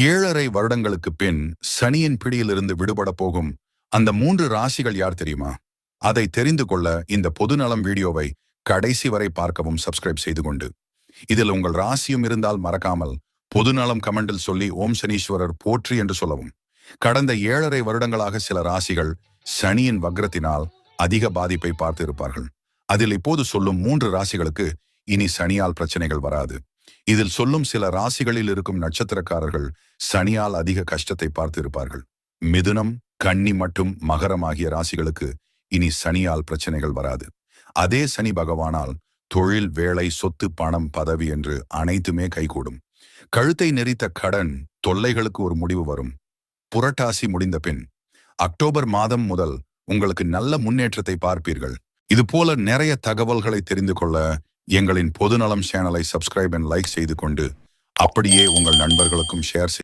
7.5 வருடங்களுக்கு பின் சனியின் பிடியிலிருந்து விடுபட போகும் அந்த 3 ராசிகள் யார் தெரியுமா? அதை தெரிந்து கொள்ள இந்த பொதுநலம் வீடியோவை கடைசி வரை பார்க்கவும் சப்ஸ்கிரைப் செய்து கொண்டு இதில் உங்கள் ராசியும் இருந்தால் மறக்காமல் பொதுநலம் கமெண்டில் சொல்லி ஓம் சனீஸ்வரர் போற்றி என்று சொல்லவும். கடந்த 7.5 வருடங்களாக சில ராசிகள் சனியின் வக்ரத்தினால் அதிக பாதிப்பை பார்த்து இருப்பார்கள். அதில் இப்போது சொல்லும் 3 ராசிகளுக்கு இனி சனியால் பிரச்சனைகள் வராது. இதில் சொல்லும் சில ராசிகளில் இருக்கும் நட்சத்திரக்காரர்கள் சனியால் அதிக கஷ்டத்தை பார்த்து இருப்பார்கள். மிதுனம், கன்னி மற்றும் மகரம் ஆகிய ராசிகளுக்கு இனி சனியால் பிரச்சனைகள் வராது. அதே சனி பகவானால் தொழில், வேலை, சொத்து, பணம், பதவி என்று அனைத்துமே கைகூடும். கழுத்தை நெறித்த கடன் தொல்லைகளுக்கு ஒரு முடிவு வரும். புரட்டாசி முடிந்த பின் அக்டோபர் மாதம் முதல் உங்களுக்கு நல்ல முன்னேற்றத்தை பார்ப்பீர்கள். இது போல நிறைய தகவல்களை தெரிந்து கொள்ள எங்களின் பொதுநலம் சேனலை சப்ஸ்கிரைப் அண்ட் லைக் செய்து கொண்டு அப்படியே உங்கள் நண்பர்களுக்கும் ஷேர்